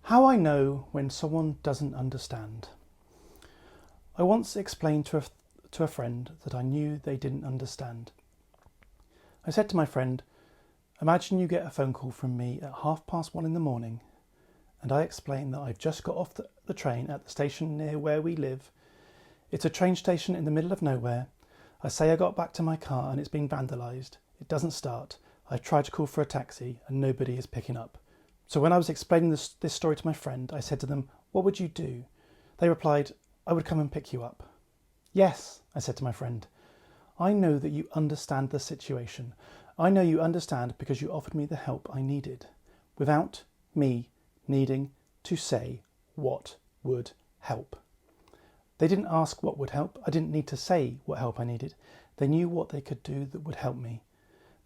How I know when someone doesn't understand. I once explained to a friend that I knew they didn't understand. I said to my friend, imagine you get a phone call from me at 1:30 in the morning, and I explain that I've just got off the train at the station near where we live. It's a train station in the middle of nowhere. I say I got back to my car and it's been vandalised. It doesn't start. I've tried to call for a taxi and nobody is picking up. So when I was explaining this story to my friend, I said to them, what would you do? They replied, I would come and pick you up. Yes, I said to my friend, I know that you understand the situation. I know you understand because you offered me the help I needed, without me needing to say what would help. They didn't ask what would help. I didn't need to say what help I needed. They knew what they could do that would help me.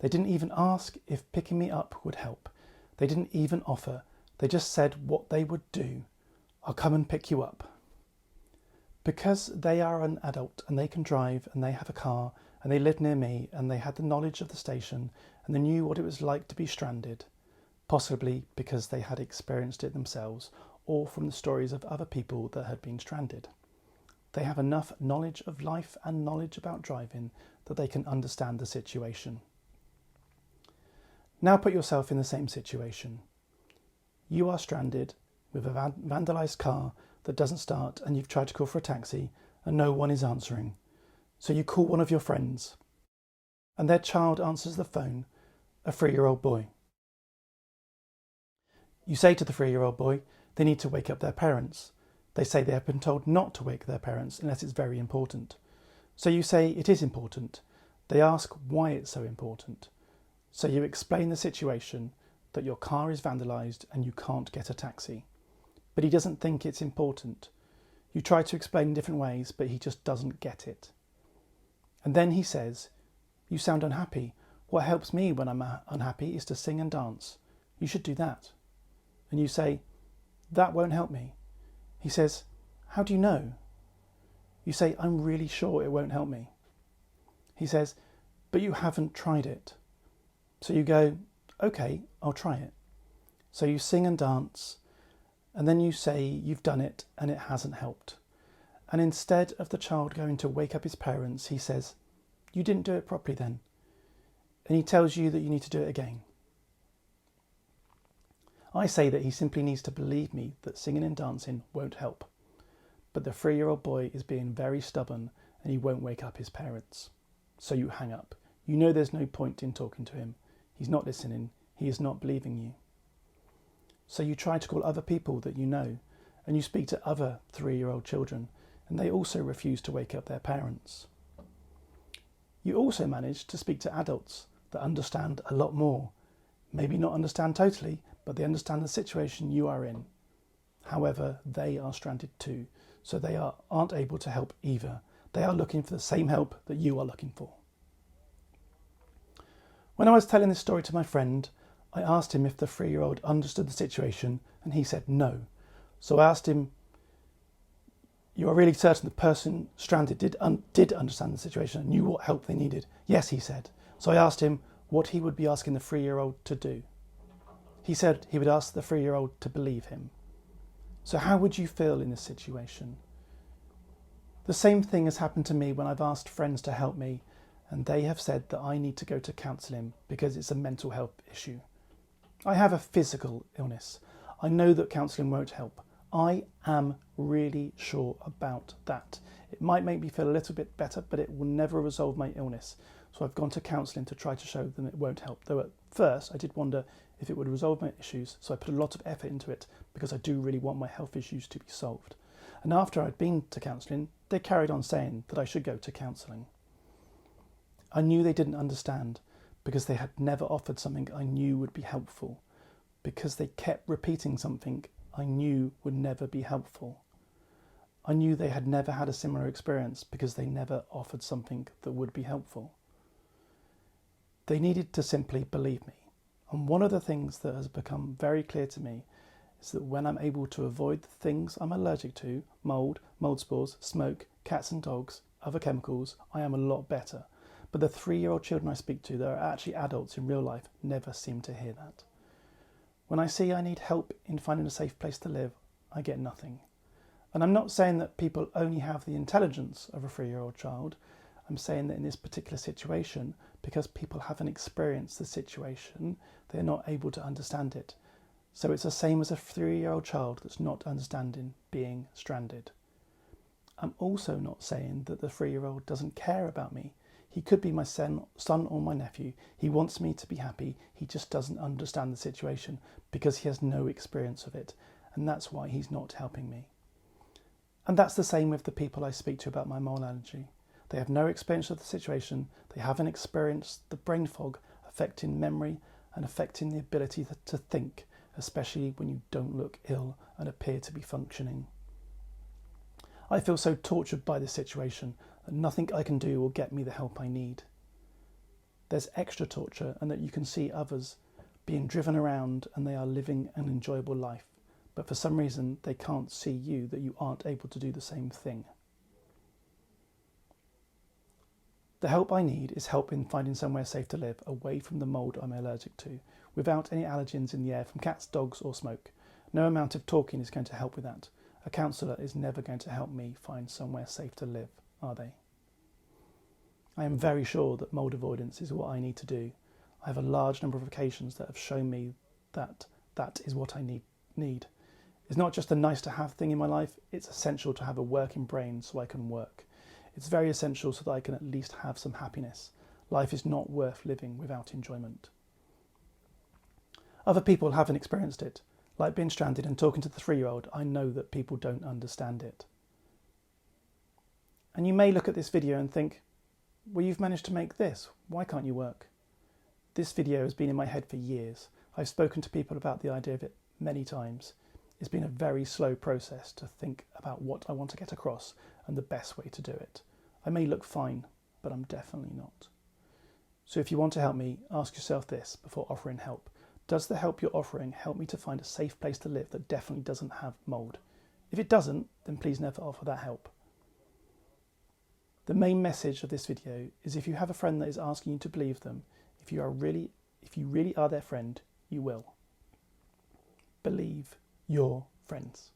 They didn't even ask if picking me up would help. They didn't even offer. They just said what they would do. I'll come and pick you up. Because they are an adult and they can drive and they have a car and they live near me and they had the knowledge of the station and they knew what it was like to be stranded, possibly because they had experienced it themselves or from the stories of other people that had been stranded. They have enough knowledge of life and knowledge about driving that they can understand the situation. Now put yourself in the same situation. You are stranded with a vandalised car that doesn't start and you've tried to call for a taxi and no one is answering. So you call one of your friends and their child answers the phone, a 3-year-old boy. You say to the 3-year-old boy, they need to wake up their parents. They say they have been told not to wake their parents unless it's very important. So you say it is important. They ask why it's so important. So you explain the situation, that your car is vandalised and you can't get a taxi. But he doesn't think it's important. You try to explain in different ways, but he just doesn't get it. And then he says, you sound unhappy. What helps me when I'm unhappy is to sing and dance. You should do that. And you say, that won't help me. He says, how do you know? You say, I'm really sure it won't help me. He says, but you haven't tried it. So you go, okay, I'll try it. So you sing and dance, and then you say you've done it and it hasn't helped. And instead of the child going to wake up his parents, he says, you didn't do it properly then. And he tells you that you need to do it again. I say that he simply needs to believe me that singing and dancing won't help. But the 3-year-old boy is being very stubborn and he won't wake up his parents. So you hang up. You know there's no point in talking to him. He's not listening. He is not believing you. So you try to call other people that you know, and you speak to other 3-year-old children, and they also refuse to wake up their parents. You also manage to speak to adults that understand a lot more. Maybe not understand totally, but they understand the situation you are in. However, they are stranded too, so they aren't able to help either. They are looking for the same help that you are looking for. When I was telling this story to my friend, I asked him if the 3-year-old understood the situation, and he said no. So I asked him, you are really certain the person stranded did understand the situation and knew what help they needed? Yes, he said. So I asked him what he would be asking the 3-year-old to do. He said he would ask the 3-year-old to believe him. So how would you feel in this situation? The same thing has happened to me when I've asked friends to help me, and they have said that I need to go to counselling because it's a mental health issue. I have a physical illness. I know that counselling won't help. I am really sure about that. It might make me feel a little bit better, but it will never resolve my illness. So I've gone to counselling to try to show them it won't help. Though at first I did wonder if it would resolve my issues, so I put a lot of effort into it because I do really want my health issues to be solved. And after I'd been to counselling, they carried on saying that I should go to counselling. I knew they didn't understand because they had never offered something I knew would be helpful, because they kept repeating something I knew would never be helpful. I knew they had never had a similar experience because they never offered something that would be helpful. They needed to simply believe me. And one of the things that has become very clear to me is that when I'm able to avoid the things I'm allergic to, mould spores, smoke, cats and dogs, other chemicals, I am a lot better. But the 3-year-old children I speak to that are actually adults in real life never seem to hear that. When I see I need help in finding a safe place to live, I get nothing. And I'm not saying that people only have the intelligence of a 3-year-old child. I'm saying that in this particular situation, because people haven't experienced the situation, they're not able to understand it. So it's the same as a 3-year-old child that's not understanding being stranded. I'm also not saying that the 3-year-old doesn't care about me. He could be my son or my nephew. He wants me to be happy. He just doesn't understand the situation because he has no experience of it. And that's why he's not helping me. And that's the same with the people I speak to about my mole allergy. They have no experience of the situation. They haven't experienced the brain fog affecting memory and affecting the ability to think, especially when you don't look ill and appear to be functioning. I feel so tortured by this situation that nothing I can do will get me the help I need. There's extra torture, and that you can see others being driven around and they are living an enjoyable life, but for some reason they can't see you, that you aren't able to do the same thing. The help I need is help in finding somewhere safe to live away from the mould I'm allergic to, without any allergens in the air from cats, dogs or smoke. No amount of talking is going to help with that. A counsellor is never going to help me find somewhere safe to live, are they? I am very sure that mould avoidance is what I need to do. I have a large number of occasions that have shown me that that is what I need. It's not just a nice to have thing in my life, it's essential to have a working brain so I can work. It's very essential so that I can at least have some happiness. Life is not worth living without enjoyment. Other people haven't experienced it. Like being stranded and talking to the 3-year-old, I know that people don't understand it. And you may look at this video and think, well, you've managed to make this. Why can't you work? This video has been in my head for years. I've spoken to people about the idea of it many times. It's been a very slow process to think about what I want to get across and the best way to do it. I may look fine, but I'm definitely not. So if you want to help me, ask yourself this before offering help. Does the help you're offering help me to find a safe place to live that definitely doesn't have mould? If it doesn't, then please never offer that help. The main message of this video is if you have a friend that is asking you to believe them, if you really are their friend, you will. Believe your friends.